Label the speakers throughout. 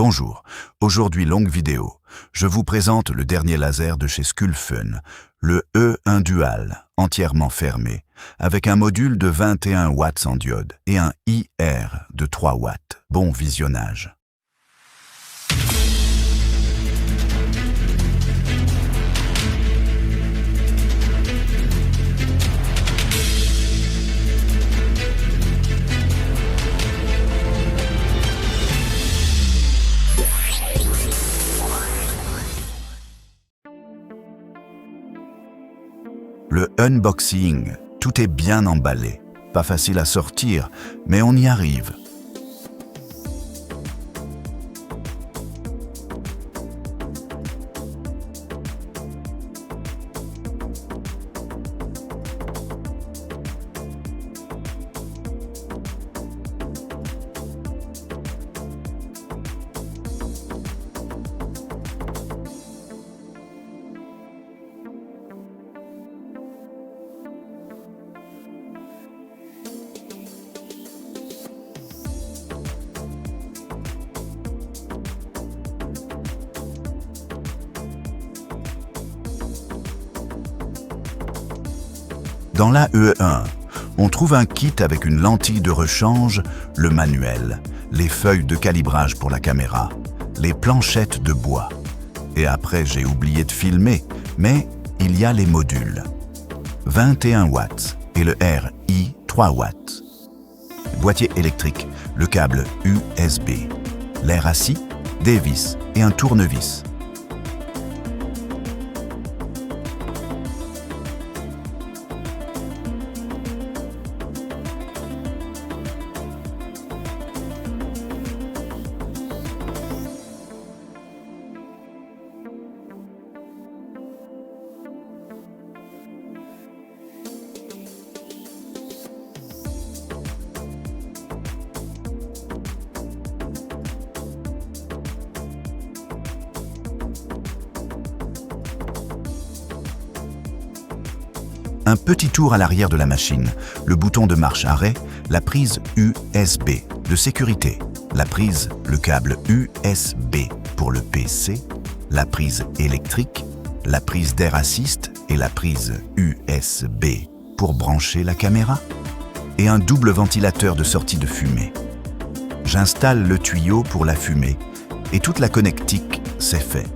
Speaker 1: Bonjour, aujourd'hui longue vidéo. Je vous présente le dernier laser de chez Skulfun, le E1 Dual, entièrement fermé, avec un module de 21 watts en diode et un IR de 3 watts. Bon visionnage. Le unboxing, tout est bien emballé. Pas facile à sortir, mais on y arrive. Dans la E1, on trouve un kit avec une lentille de rechange, le manuel, les feuilles de calibrage pour la caméra, les planchettes de bois. Et après, j'ai oublié de filmer, mais il y a les modules. 21 watts et le RI 3 watts. Boîtier électrique, le câble USB, l'air assis, des vis et un tournevis. Un petit tour à l'arrière de la machine, le bouton de marche-arrêt, la prise USB de sécurité, la prise, le câble USB pour le PC, la prise électrique, la prise d'air assist et la prise USB pour brancher la caméra, et un double ventilateur de sortie de fumée. J'installe le tuyau pour la fumée et toute la connectique, c'est fait.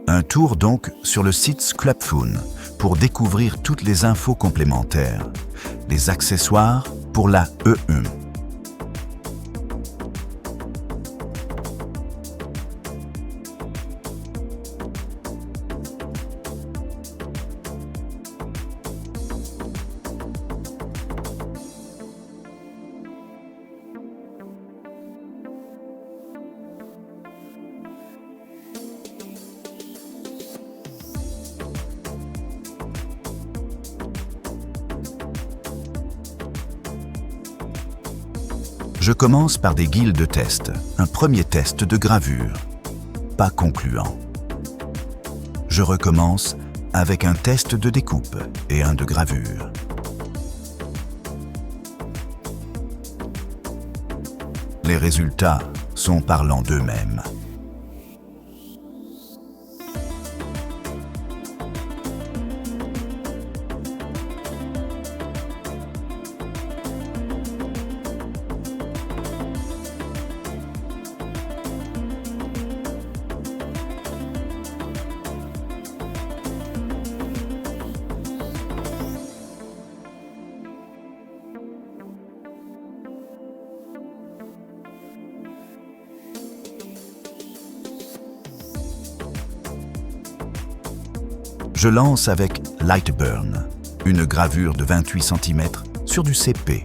Speaker 1: Un tour donc sur le site Skulfun pour découvrir toutes les infos complémentaires, les accessoires pour la E1. Je commence par des guides de test, un premier test de gravure, pas concluant. Je recommence avec un test de découpe et un de gravure. Les résultats sont parlants d'eux-mêmes. Je lance avec Lightburn, une gravure de 28 cm sur du CP.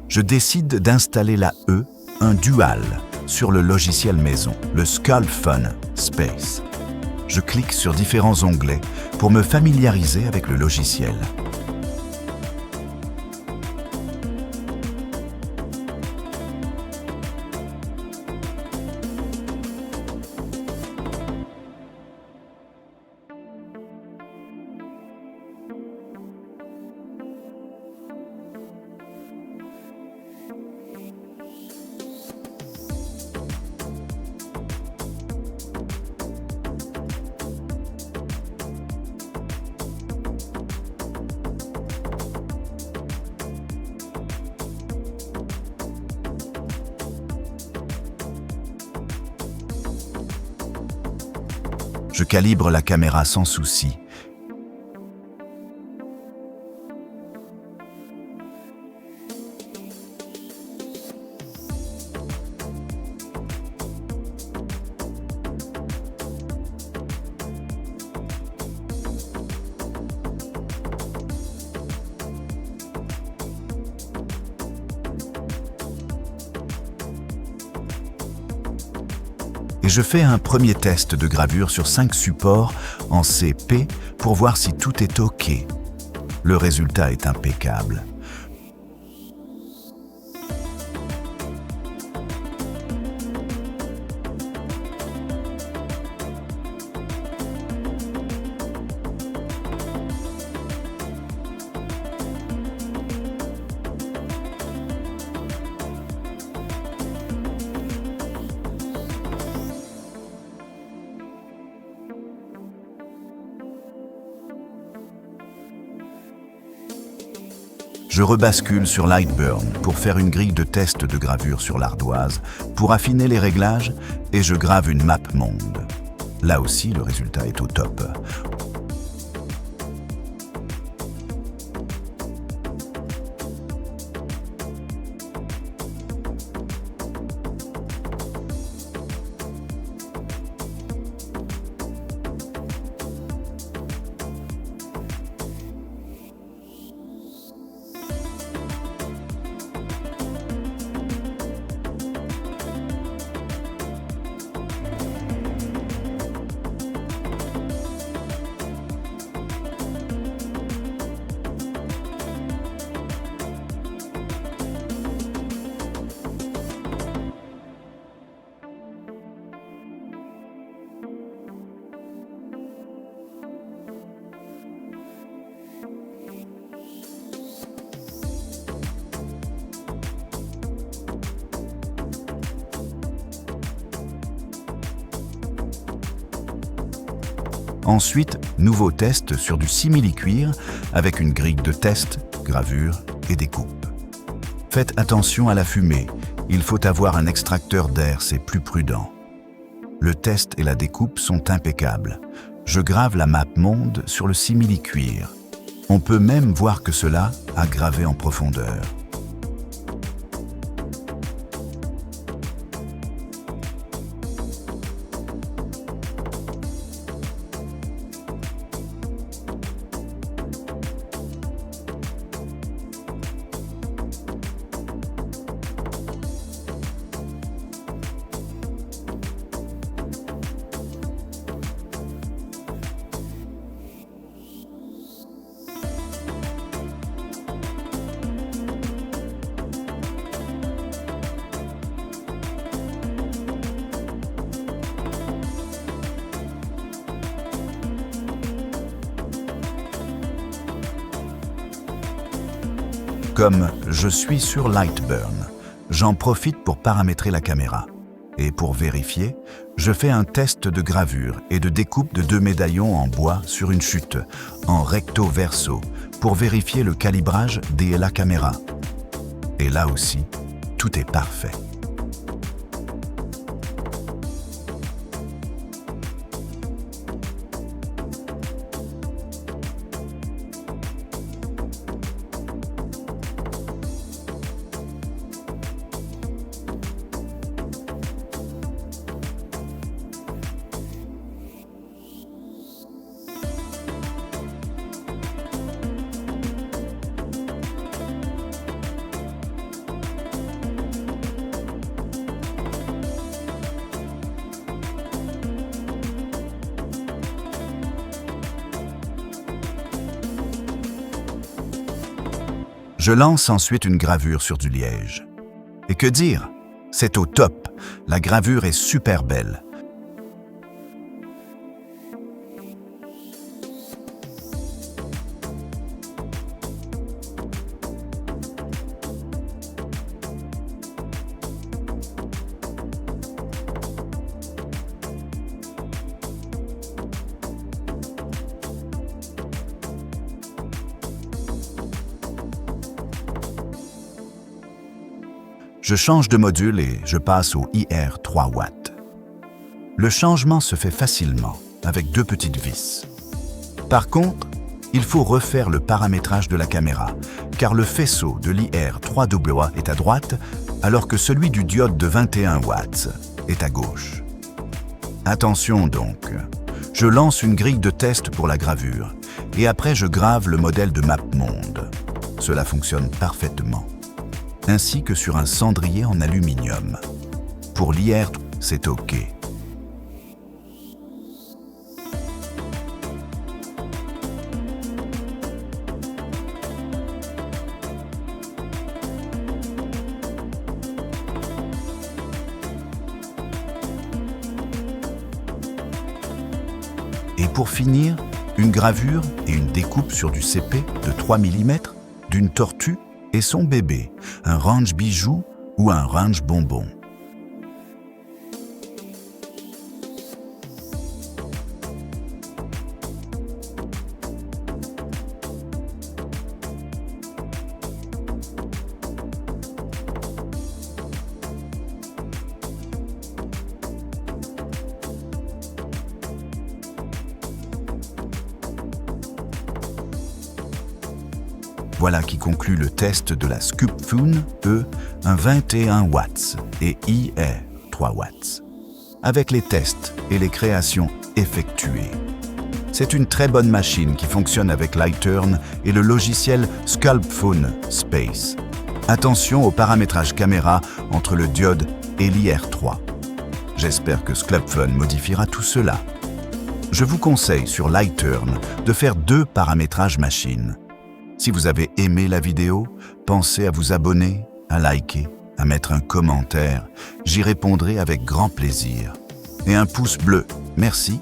Speaker 1: Je décide d'installer la E, un dual, sur le logiciel maison, le SkullFun Space. Je clique sur différents onglets pour me familiariser avec le logiciel. Je calibre la caméra sans souci. Et je fais un premier test de gravure sur 5 supports en CP pour voir si tout est OK. Le résultat est impeccable. Je rebascule sur Lightburn pour faire une grille de test de gravure sur l'ardoise, pour affiner les réglages, et je grave une map monde. Là aussi, le résultat est au top. Ensuite, nouveau test sur du simili-cuir avec une grille de test, gravure et découpe. Faites attention à la fumée, il faut avoir un extracteur d'air, c'est plus prudent. Le test et la découpe sont impeccables. Je grave la map monde sur le simili-cuir. On peut même voir que cela a gravé en profondeur. Comme je suis sur Lightburn, j'en profite pour paramétrer la caméra. Et pour vérifier, je fais un test de gravure et de découpe de 2 médaillons en bois sur une chute, en recto-verso, pour vérifier le calibrage de la caméra. Et là aussi, tout est parfait. Je lance ensuite une gravure sur du liège. Et que dire? C'est au top. La gravure est super belle. Je change de module et je passe au IR 3W. Le changement se fait facilement, avec 2 petites vis. Par contre, il faut refaire le paramétrage de la caméra, car le faisceau de l'IR 3W est à droite, alors que celui du diode de 21 watts est à gauche. Attention donc, je lance une grille de test pour la gravure, et après je grave le modèle de MapMonde. Cela fonctionne parfaitement, ainsi que sur un cendrier en aluminium. Pour l'IR, c'est OK. Et pour finir, une gravure et une découpe sur du CP de 3 mm d'une tortue et son bébé, un range bijou ou un range bonbon. Voilà qui conclut le test de la SCUPFOON E, un 21 watts et IR 3 watts, avec les tests et les créations effectuées. C'est une très bonne machine qui fonctionne avec LightTurn et le logiciel SculptPhone Space. Attention au paramétrage caméra entre le diode et l'IR3. J'espère que SculptPhone modifiera tout cela. Je vous conseille sur LightTurn de faire 2 paramétrages machine. Si vous avez aimé la vidéo, pensez à vous abonner, à liker, à mettre un commentaire. J'y répondrai avec grand plaisir. Et un pouce bleu. Merci